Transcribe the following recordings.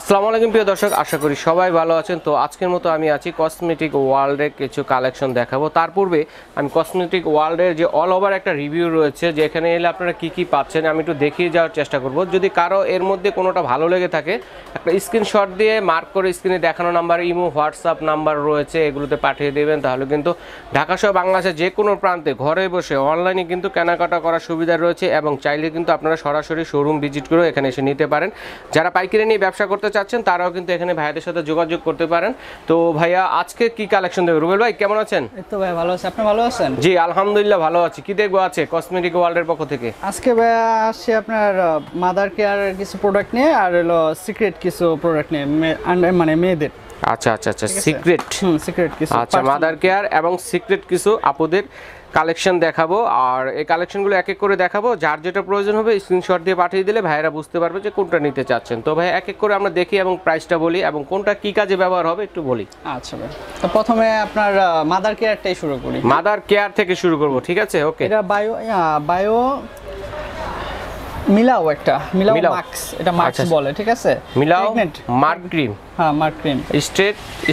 আসসালামু আলাইকুম প্রিয় দর্শক, আশা করি সবাই ভালো আছেন। তো আজকের মতো আমি আছি কসমেটিক ওয়ার্ল্ডের কিছু কালেকশন দেখাবো। তার পূর্বে আমি কসমেটিক ওয়ার্ল্ডের যে অল ওভার একটা রিভিউ রয়েছে, যেখানে এলে আপনারা কি কি পাচ্ছেন আমি একটু দেখিয়ে যাওয়ার চেষ্টা করব। যদি কারো এর মধ্যে কোনোটা ভালো লেগে থাকে, একটা স্ক্রিনশট দিয়ে মার্ক করে স্ক্রিনে দেখানো নাম্বার, ইমো হোয়াটসঅ্যাপ নাম্বার রয়েছে, এগুলোতে পাঠিয়ে দেবেন। তাহলে কিন্তু ঢাকা সহ বাংলাদেশের যে কোনো প্রান্তে ঘরে বসে অনলাইনে কিন্তু কেনাকাটা করার সুবিধা রয়েছে, এবং চাইলে কিন্তু আপনারা সরাসরি শোরুম ভিজিট করে এখানে এসে নিতে পারেন। যারা পাইকারি নিয়ে ব্যবসা করতে চাচ্ছেন তারাও কিন্তু এখানে ভাইয়াদের সাথে যোগাযোগ করতে পারেন। তো ভাইয়া আজকে কি কালেকশন দেবে? রুবেল ভাই কেমন আছেন? এই তো ভাই ভালো আছি, আপনি ভালো আছেন? জি আলহামদুলিল্লাহ ভালো আছি। কি দেখবো আছে কসমেটিক ওয়ার্ল্ডের পক্ষ থেকে? আজকে ভাইয়া আসছে আপনার মাদার কেয়ার কিছু প্রোডাক্ট নিয়ে, আর হলো সিক্রেট কিছু প্রোডাক্ট নিয়ে, মানে মেয়েদের। আচ্ছা আচ্ছা আচ্ছা, সিক্রেট সিক্রেট কিছু, আচ্ছা মাদার কেয়ার এবং সিক্রেট কিছু আপুদের কালেকশন দেখাবো। আর এই কালেকশনগুলো এক এক করে দেখাবো। যার যেটা প্রয়োজন হবে স্ক্রিনশট দিয়ে পাঠিয়ে দিলে ভাইয়েরা বুঝতে পারবে যে কোনটা নিতে চাচ্ছেন। তো ভাই এক এক করে আমরা দেখি এবং প্রাইসটা বলি এবং কোনটা কি কাজে ব্যবহার হবে একটু বলি। আচ্ছা ভাই, তো প্রথমে আপনার মাদার কেয়ারটাই শুরু করি। মাদার কেয়ার থেকে শুরু করব, ঠিক আছে? ওকে, এটা বায়ো মিলাও, একটা মিলাও মাস্ক, এটা মাস্ক বলে, ঠিক আছে? মিলাও মার্ক ক্রিম, হ্যাঁ mark cream,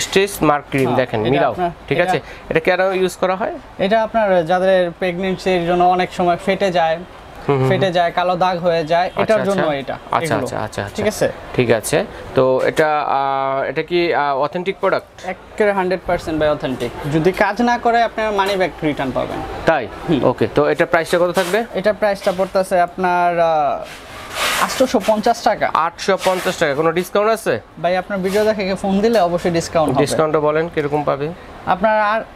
stretch mark cream দেখেন মিলাও, ঠিক আছে? এটা কেন ইউজ করা হয়? এটা আপনার যাদের প্রেগন্যান্সির জন্য অনেক সময় ফেটে যায়, কালো দাগ হয়ে যায়, এটার জন্য এটা। আচ্ছা আচ্ছা আচ্ছা, ঠিক আছে, ঠিক আছে। তো এটা কি অথেন্টিক প্রোডাক্ট? একেবারে 100% বাই অথেন্টিক। যদি কাজ না করে আপনার মানি ব্যাক রিটার্ন পাবেন। তাই? ওকে, তো এটা প্রাইসটা কত থাকবে? এটা প্রাইসটা পড়তেছে আপনার 850 টাকা। 850 টাকা। কোনো ডিসকাউন্ট আছে? ভাই আপনার ভিডিও দেখে ফোন দিলে অবশ্যই ডিসকাউন্ট হবে। ডিসকাউন্টটা বলেন কিরকম পাবে? আপনার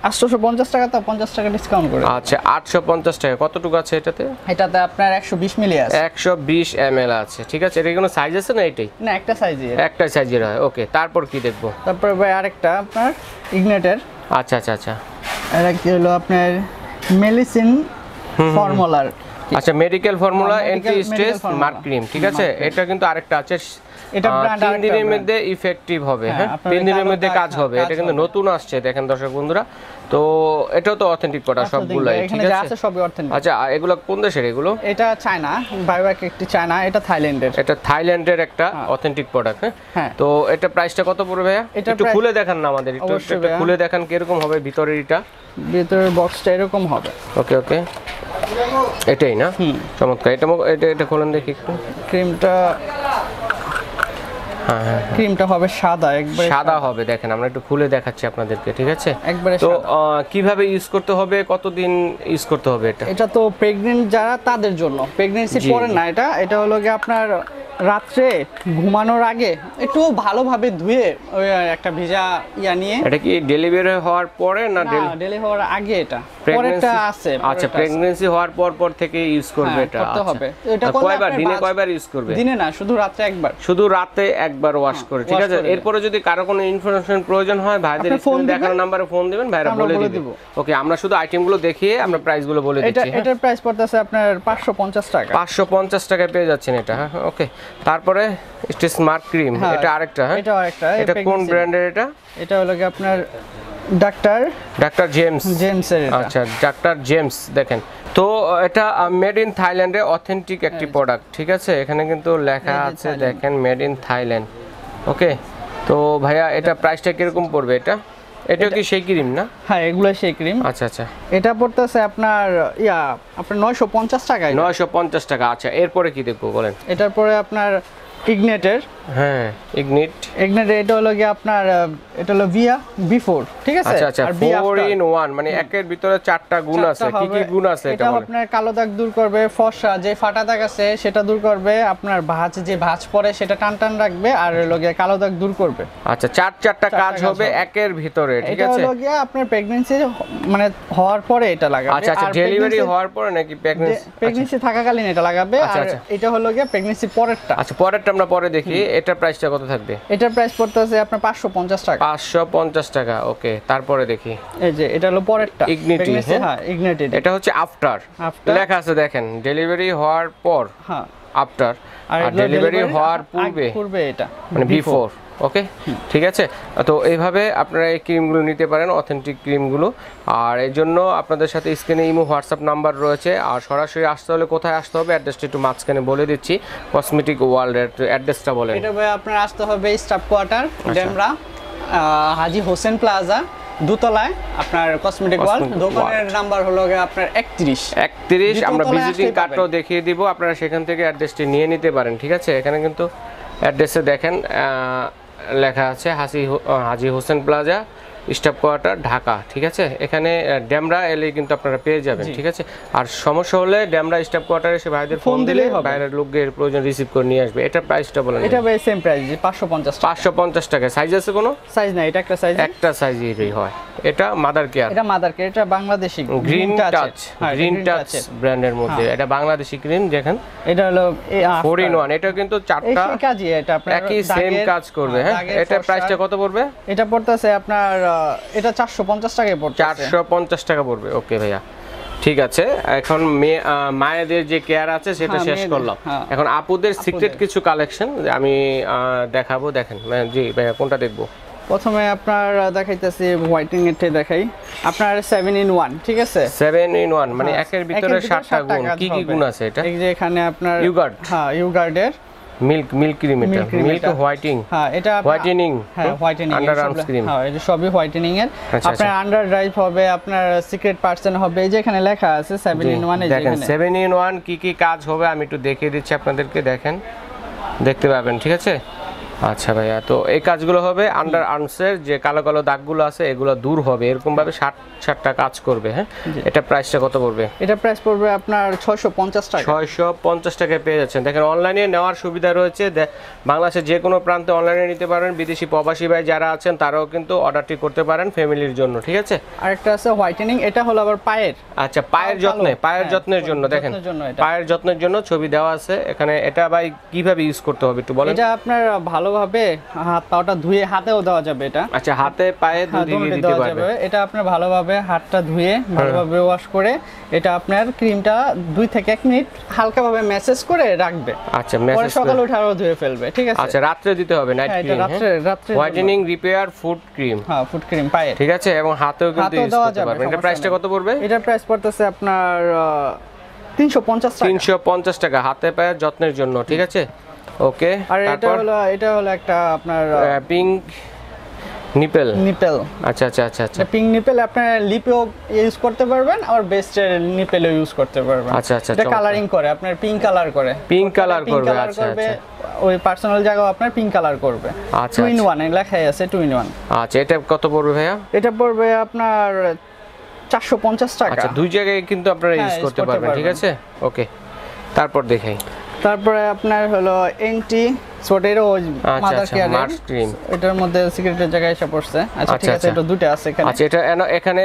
850 টাকা, তো 50 টাকা ডিসকাউন্ট করে। আচ্ছা 850 টাকা। কতটুকু আছে এটাতে? এটাতে আপনার 120 মিলি আছে। 120 ml আছে, ঠিক আছে। এর কোনো সাইজ আছে না? এটাই না, একটা সাইজই, একটা সাইজের হয়। ওকে, তারপর কি দেখবো? তারপর ভাই আরেকটা আপনার ইগনেটের। আচ্ছা আচ্ছা আচ্ছা, এটা কি হলো আপনার মেডিসিন ফর্মুলার। আচ্ছা medical formula anti stress mark cream, ঠিক আছে। এটা কিন্তু আরেকটা আছে, এটা 3 দিনের মধ্যে ইফেক্টিভ হবে। হ্যাঁ 3 দিনের মধ্যে কাজ হবে। এটা কিন্তু নতুন আসছে, দেখেন দর্শক বন্ধুরা। তো এটাও তো অথেন্টিক প্রোডাক্ট সবগুলাই, ঠিক আছে? আছে সবই অথেন্টিক। আচ্ছা এগুলো কোন দেশের? এগুলো এটা চায়না, বায়োব্যাক একটি চায়না, এটা থাইল্যান্ডের। এটা থাইল্যান্ডের একটা অথেন্টিক প্রোডাক্ট। হ্যাঁ, তো এটা প্রাইসটা কত পড়বে ভাইয়া? একটু খুলে দেখান না আমাদের, একটু খুলে দেখান কিরকম হবে ভিতরের। এটা ভিতরের বক্সটা এরকম হবে। ওকে ওকে, এটাই না? চমৎকার। এটা খোলেন দেখি একটু। ক্রিমটা হবে সাদা, একবারে সাদা হবে। দেখেন আমরা একটু খুলে দেখাচ্ছি আপনাদেরকে, ঠিক আছে? তো কিভাবে ইউজ করতে হবে, কতদিন ইউজ করতে হবে এটা? এটা তো প্রেগন্যান্ট যারা তাদের জন্য, প্রেগন্যান্সি পরে না। এটা হলো কি আপনার রাত্রে ঘুমানোর আগে একটু ভালোভাবে ধুয়ে ওই একটা ভিজা নিয়ে। এটা কি ডেলিভারি হওয়ার পরে না ডেলিভারি হওয়ার আগে? এটা পরেরটা আছে। আচ্ছা প্রেগন্যান্সি হওয়ার পর থেকে ইউজ করবে এটা? করতে হবে। এটা কয়বার, দিনে কয়বার ইউজ করবে? দিনে না, শুধু রাতে একবার। শুধু রাতে একবার ওয়াশ করে, ঠিক আছে? এরপরে যদি কারো কোনো ইনফরমেশন প্রয়োজন হয় ভাইদের স্ক্রিনে দেখানো নম্বরে ফোন দিবেন, ভাইরা বলে দিবে। ওকে, আমরা শুধু আইটেমগুলো দেখিয়ে আমরা প্রাইসগুলো বলে দিচ্ছি। এটার প্রাইস পড়তেছে আপনার 550 টাকা। 550 টাকায় পেয়ে যাচ্ছেন এটা। হ্যাঁ ওকে, তারপরে স্ট্রেচ মার্ক ক্রিম, এটা আরেকটা। হ্যাঁ এটা কোন ব্র্যান্ডের? এটা হলো কি আপনার ডাক্তার জেমসের। আচ্ছা ডাক্তার জেমস, দেখেন তো এটা মেড ইন থাইল্যান্ডে অথেন্টিক একটি প্রোডাক্ট, ঠিক আছে? এখানে কিন্তু লেখা আছে, দেখেন মেড ইন থাইল্যান্ড। ওকে, তো ভাইয়া এটা প্রাইসটা কিরকম পড়বে? এটা কি সেই ক্রিম না? হ্যাঁ এগুলো সেই ক্রিম। আচ্ছা আচ্ছা, এটা পড়তেছে আপনার 950 টাকা। 950 টাকা। আচ্ছা এরপরে কি দেখবো বলেন? এটার পরে আপনার ইগনেটের। হ্যাঁ ইগনিট এটা হলো কি আপনার, এটা হলো বিফোর, ঠিক আছে? আচ্ছা আচ্ছা, 4 in 1 মানে একের ভিতরে 4টা গুণ আছে। কি কি গুণ আছে এটা? আপনার কালো দাগ দূর করবে, ফর্সা যে ফাটা দাগ আছে সেটা দূর করবে, আপনার ভাঁজ পড়ে সেটা টান রাখবে, আর হলো কি কালো দাগ দূর করবে। আচ্ছা 4টা কাজ হবে একের ভিতরে, ঠিক আছে? এটা হলো কি আপনার প্রেগন্যান্সি মানে হওয়ার পরে এটা লাগাবে। আচ্ছা আচ্ছা, ডেলিভারি হওয়ার পরে নাকি প্রেগন্যান্সি থাকাকালীন এটা লাগাবে? আর এটা হলো কি প্রেগন্যান্সি পরেরটা। আচ্ছা পরেরটা আমরা পরে দেখি। এটা প্রাইসটা কত থাকবে? এটার প্রাইস পড়তেছে আপনার 550 টাকা। 550 টাকা। ওকে, তারপরে দেখি। এই যে এটা হলো পরেরটা, ইগনিটি। হ্যাঁ ইগনিটেড। এটা হচ্ছে আফটার লেখা আছে, দেখেন ডেলিভারি হওয়ার পর। হ্যাঁ আফটার, আর এগুলো ডেলিভারি হওয়ার পূর্বে এটা মানে বিফোর। ওকে, ঠিক আছে। তো এইভাবে আপনারা এই ক্রিমগুলো নিতে পারেন, অথেন্টিক ক্রিমগুলো। আর এই জন্য আপনাদের সাথে স্ক্রিনে ইমো হোয়াটসঅ্যাপ নাম্বার রয়েছে। আর সরাসরি আসতে হলে কোথায় আসতে হবে অ্যাড্রেসটা একটু মাঝখানে বলে দিচ্ছি, কসমেটিক ওয়ার্ল্ডের অ্যাড্রেসটা বলেন। এটা ভাই আপনার আসতে হবে স্টাফ কোয়ার্টার, ডেমরা, হাজী হোসেন প্লাজা, দোতলায় আপনার কসমেটিক ওয়ার্ল্ড। দোকানের নাম্বার হলো আপনার 31। আমরা ভিজিটিং কার্ডটাও দেখিয়ে দিব, আপনারা সেখান থেকে অ্যাড্রেসটি নিয়ে নিতে পারেন। ঠিক আছে, এখানে কিন্তু অ্যাড্রেসে দেখেন লেখা আছে Haji Hossain plaza, staff quarter, Dhaka. ঠিক আছে, এখানে ডেমরা এলে কিন্তু আপনারা পেয়ে যাবেন। ঠিক আছে, আর সমস্যা হলে ডেমরা স্টাফ কোয়ার্টারে এসে ভাইদের ফোন দিলে বাইরের লোকের প্রয়োজন রিসিভ করে নিয়ে আসবে। এটা প্রাইসটা বলেন। এটা ভাই সেম প্রাইস 550 টাকা। সাইজ আছে কোনো? সাইজ না, এটা একটা সাইজই হয়। এটা মাদার কেয়ার, এটা বাংলাদেশি গ্রিন টাচ ব্র্যান্ডের মধ্যে। এটা বাংলাদেশি ক্রিম দেখেন, এটা হলো 4 in 1। এটা কিন্তু চারটা কাজই, এটা আপনার একই সেম কাজ করবে। হ্যাঁ, এটা প্রাইসটা কত পড়বে? এটা পড়তেছে আপনার এটা 450 টাকায় পড়ছে। 450 টাকা পড়বে। ওকে ভাইয়া, ঠিক আছে। এখন মায়েদের যে কেয়ার আছে সেটা শেষ করলাম। এখন আপুদের সিক্রেট কিছু কালেকশন আমি দেখাবো। দেখেন জি ভাইয়া, কোনটা দেখবো? প্রথমে আপনার দেখাইতেছি হোয়াইটিং এরটা দেখাই। আপনার 7 in 1। ঠিক আছে, 7 in 1 মানে একের ভিতরে 7টা গুণ। কি কি গুণ আছে এটা? এই যে এখানে আপনার ইউগার্ড, ইউগার্ডের মিল্ক ক্রিম, এটা মিল্ক হোয়াইটিং, এটা whitening, whitening under arms cream. এটা সবই হোয়াইটেনিং এর। আপনার আন্ডার ড্রাইভ হবে, আপনার সিক্রেট পার্সন হবে। এই যে এখানে লেখা আছে 7 in 1। দেখেন 7 in 1 কি কি কাজ হবে আমি একটু দেখিয়ে দিচ্ছি আপনাদেরকে, দেখেন, দেখতে পাবেন। ঠিক আছে, আচ্ছা ভাইয়া, তো এই কাজগুলো হবে আন্ডার আর্মসের যে কালো কালো দাগগুলো আছে এগুলো দূর হবে, এরকম ভাবে 60টা কাজ করবে। হ্যাঁ, এটা প্রাইসটা কত পড়বে? এটা প্রাইস পড়বে আপনার 650 টাকা। 650 টাকায় পেয়ে যাচ্ছেন। দেখেন, অনলাইনে নেওয়ার সুবিধা রয়েছে, বাংলাদেশের যে কোনো প্রান্তে অনলাইনে নিতে পারেন। বিদেশি প্রবাসী ভাই যারা আছেন তারাও কিন্তু অর্ডারটি করতে পারেন ফ্যামিলির জন্য। ঠিক আছে, আরেকটা আছে হোয়াইটেনিং, এটা হলো আবার পায়ের। আচ্ছা, পায়ের যত্নের জন্য দেখেন, পায়ের যত্নের জন্য ছবি দেওয়া আছে এখানে। এটা ভাই কিভাবে ইউজ করতে হবে একটু বলেন। এটা আপনার ভালোভাবে হাত পাটা ধুয়ে হাতেও দেওয়া যাবে এটা। আচ্ছা, হাতে পায়ে দুদিকে দিতে পারবে। এটা আপনার ভালোভাবে হাতটা ধুয়ে ভালোভাবে ওয়াশ করে এটা আপনার ক্রিমটা 2 থেকে 1 মিনিট হালকাভাবে ম্যাসেজ করে রাখবে। আচ্ছা, ম্যাসেজ করে সকালে উঠে আরো ধুয়ে ফেলবে। ঠিক আছে, আচ্ছা, রাতে দিতে হবে নাইট ক্রিম। রাতে হোয়াইটেনিং রিপেয়ার ফুড ক্রিম। হ্যাঁ, ফুড ক্রিম পায়ে। ঠিক আছে, এবং হাতেও কিন্তু ইউজ করতে পারবেন। এটা প্রাইসটা কত পড়বে? এটা প্রাইস পড়তেছে আপনার 350 টাকা। 350 টাকা হাতে পায়ের যত্নের জন্য। ঠিক আছে, ওকে। আর এটা হলো একটা আপনার পিঙ্ক নিপেল। আচ্ছা, পিঙ্ক নিপেল আপনার লিপেও ইউজ করতে পারবেন, আর বেস্টের নিপেলও ইউজ করতে পারবেন। আচ্ছা, এটা কালারিং করে, আপনার পিঙ্ক কালার করে। আচ্ছা, ওই পার্সোনাল জায়গা আপনার পিঙ্ক কালার করবে। আচ্ছা, 2 in 1 লেখাই আছে 2 in 1। আচ্ছা, এটা কত পড়বে ভাইয়া? এটা পড়বে আপনার 450 টাকা। আচ্ছা, দুই জায়গায় কিন্তু আপনারা ইউজ করতে পারবেন। ঠিক আছে, ওকে। তারপর দেখাই। তারপরে আপনার হলো এন্টি সোটেরও মাদার কেয়ার ক্রিম, এটার মধ্যে সিগারেটের জায়গায় এসে পড়ছে। আচ্ছা, ঠিক আছে, এটা দুটো আছে এখানে। আচ্ছা, এটা এখানে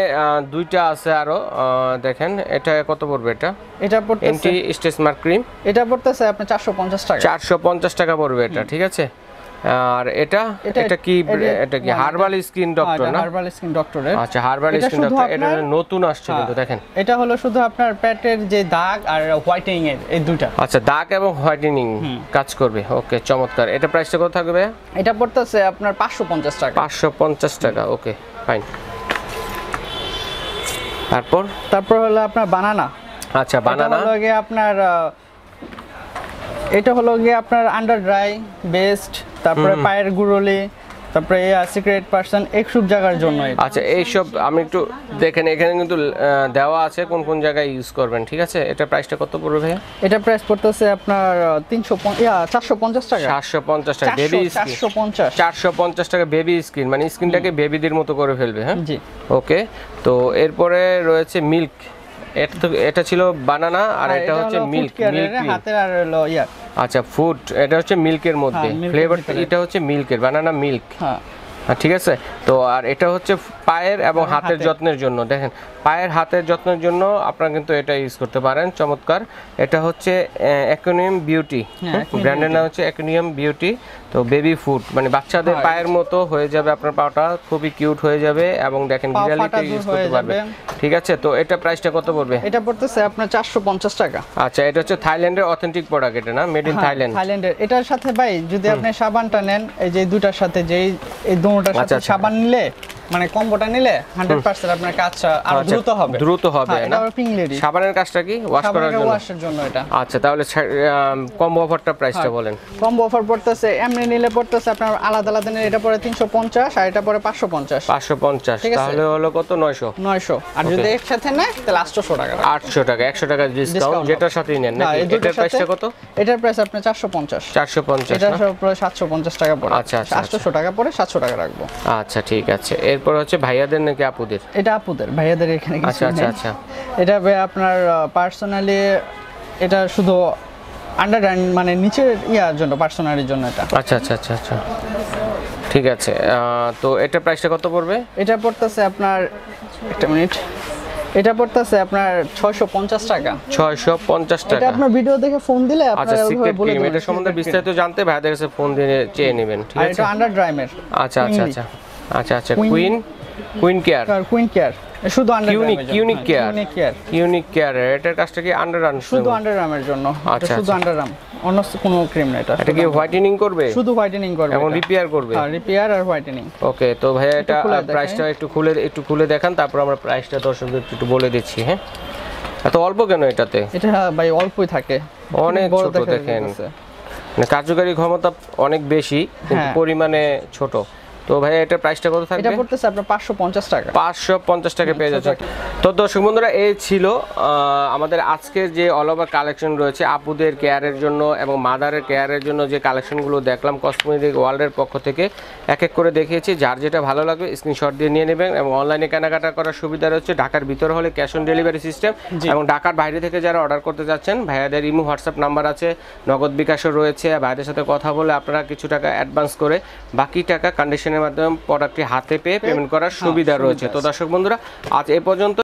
দুইটা আছে আরো। দেখেন, এটা কত পড়বে? এটা পড়তেছে এন্টি স্ট্রেচ মার্ক ক্রিম। এটা পড়তেছে আপনার 450 টাকা। 450 টাকা পড়বে এটা। ঠিক আছে, আর এটা কি হার্বাল স্কিন ডক্টর না? হার্বাল স্কিন ডক্টরের। আচ্ছা, হার্বাল স্কিন ডক্টর, এটা নতুন আসছে কিন্তু দেখেন। এটা হলো শুধু আপনার পেটের যে দাগ আর হোয়াইটেনিং এর এই দুটো। আচ্ছা, দাগ এবং হোয়াইটেনিং কাজ করবে। ওকে, চমৎকার। এটা প্রাইসটা কত থাকবে ভাইয়া? এটা পড়তেছে আপনার 550 টাকা। 550 টাকা। ওকে, ফাইন। তারপর হলো আপনার বানানা। আচ্ছা, বানানা হলো গিয়ে আপনার এটা হলো গিয়ে আপনার আন্ডার ড্রাই বেস্ট, তারপরে পায়ের গুড়লি, তারপরে সিক্রেট পার্সন এইসব জায়গার জন্য। আচ্ছা, এইসব আমি একটু দেখেন, এখানে কিন্তু দেওয়া আছে কোন কোন জায়গায় ইউজ করবেন। ঠিক আছে, এটা প্রাইসটা কত পড়বে ভাইয়া? এটা প্রাইস পড়তেছে আপনার 450 টাকা। 450 টাকা বেবি স্কিন। 450 টাকা বেবি স্কিন, মানে স্কিনটাকে বেবিদের মতো করে ফেলবে। হ্যাঁ, জি, ওকে। তো এরপরে রয়েছে মিল্ক। এটা ছিল বানানা, আর এটা হচ্ছে মিল্ক হাতের আর হলো আচ্ছা, ফুড। এটা হচ্ছে মিল্কের মধ্যে ফ্লেভার, এটা হচ্ছে মিল্কের, বানানা মিল্ক। ঠিক আছে, তো আর এটা হচ্ছে পায়ের এবং হাতের যত্নের জন্য। দেখেন, পায়ের হাতের যত্নের জন্য আপনারা কিন্তু এটা ইউজ করতে পারেন। চমৎকার। এটা হচ্ছে অ্যাকুনিয়াম বিউটি, ব্র্যান্ডের নাম হচ্ছে অ্যাকুনিয়াম বিউটি। তো বেবি ফুট মানে বাচ্চাদের পায়ের মতো হয়ে যাবে আপনার পাটা, খুবই কিউট হয়ে যাবে এবং দেখেন বিড়ালিতে ইউজ করতে পারবে। ঠিক আছে, তো এটা প্রাইসটা কত পড়বে? এটা পড়তেছে আপনার 450 টাকা। আচ্ছা, এটা হচ্ছে থাইল্যান্ডের অথেন্টিক প্রোডাক্ট, এটা না মেড ইন থাইল্যান্ড? থাইল্যান্ডের। এটার সাথে ভাই যদি আপনি সাবানটা নেন, এই যে দুটার সাথে যে এই দুটোটার সাথে সাবান নিলে মানে কম্বোটা নিলে 100% আপনার কাজটা আরো দ্রুত হবে না? সাবানের কাজটা কি ওয়াশ করার জন্য? ওয়াশের জন্য এটা। আচ্ছা, তাহলে কম্বো অফারটা প্রাইসটা বলেন। কম্বো অফার পড়তেছে এমনি নিলে পড়তেছে আপনার আলাদা আলাদা নিলে এটা পড়ে 350 আর এটা পড়ে 550। 550 তাহলে হলো কত? 900। আর যদি একসাথে নেয় তাহলে 800 টাকা। 800 টাকা, 100 টাকা ডিসকাউন্ট যেটার সাথেই নেন নাকি? এটার প্রাইসটা কত? এটার প্রাইস আপনার 450। 450 এটা সব প্রায় 750 টাকা পড়ে। আচ্ছা, 800 টাকা পড়ে 700 টাকা রাখবো। আচ্ছা, ঠিক আছে। এরপর হচ্ছে ভাইয়াদের নাকি আপুদের? এটা আপুদের, ভাইয়াদের এখানে কিছু নেই। আচ্ছা। এটা আপনার পার্সোনালি এটা শুধু আন্ডার মানে নিচের ইয়ার জন্য, পার্সোনালির জন্য এটা। আচ্ছা, ঠিক আছে। তো এটা প্রাইসটা কত পড়বে? এটা পড়তেছে আপনার একটা মিনিট, এটা পড়তেছে আপনার 650 টাকা। 650 টাকা। এটা আপনার ভিডিও দেখে ফোন দিলে আপনারা ওইভাবে বলে দেবেন। এটা সম্বন্ধে বিস্তারিত জানতে ভাইয়াদের কাছে ফোন দিয়ে চেয়ে নেবেন। ঠিক আছে, এটা আন্ডার ড্রাইমের। আচ্ছা। কুইন কেয়ার শুধু আন্ডার ইউনিক কেয়ার এটার কাজটা কি? আন্ডারআর্ম, শুধু আন্ডারআর্মের জন্য। আচ্ছা, শুধু আন্ডারআর্ম, অন্য কোনো ক্রিম না এটা। এটা কি হোয়াইটেনিং করবে? শুধু হোয়াইটেনিং করবে এবং রিপেয়ার করবে? হ্যাঁ, রিপেয়ার আর হোয়াইটেনিং। ওকে, তো ভাইয়া এটা প্রাইসটা একটু খুলে দেখান, তারপর আমরা প্রাইসটা দর্শকদের একটু বলে দিচ্ছি। হ্যাঁ, এত অল্প কেন এটাতে? এটা ভাই অল্পই থাকে, অনেক ছোট দেখেন, মানে কার্যকারী ক্ষমতা অনেক বেশি কিন্তু পরিমাণে ছোট। তো ভাই এটা প্রাইসটা কত থাকবে? এটা পড়তেছে আপনার 550 টাকা। 550 টাকা পেয়ে যাচ্ছে। তো দর্শক বন্ধুরা, এই ছিল আমাদের আজকের যে অল ওভার কালেকশন রয়েছে আপুদের কেয়ারের জন্য এবং মাদারের কেয়ারের জন্য যে কালেকশনগুলো দেখলাম কসমেটিক ওয়ার্ল্ডের পক্ষ থেকে এক এক করে দেখিয়েছি। যার যেটা ভালো লাগবে স্ক্রিনশট দিয়ে নিয়ে নেবেন এবং অনলাইনে কেনাকাটা করার সুবিধা রয়েছে। ঢাকার ভিতরে হলে ক্যাশ অন ডেলিভারি সিস্টেম, এবং ঢাকার বাইরে থেকে যারা অর্ডার করতে যাচ্ছেন ভাইয়াদের ইমো হোয়াটসঅ্যাপ নাম্বার আছে, নগদ বিকাশও রয়েছে। ভাইয়াদের সাথে কথা বলে আপনারা কিছু টাকা অ্যাডভান্স করে বাকি টাকা কন্ডিশনের মাধ্যমে প্রোডাক্টটি হাতে পেয়ে পেমেন্ট করার সুবিধা রয়েছে। তো দর্শক বন্ধুরা, আজ এ পর্যন্ত।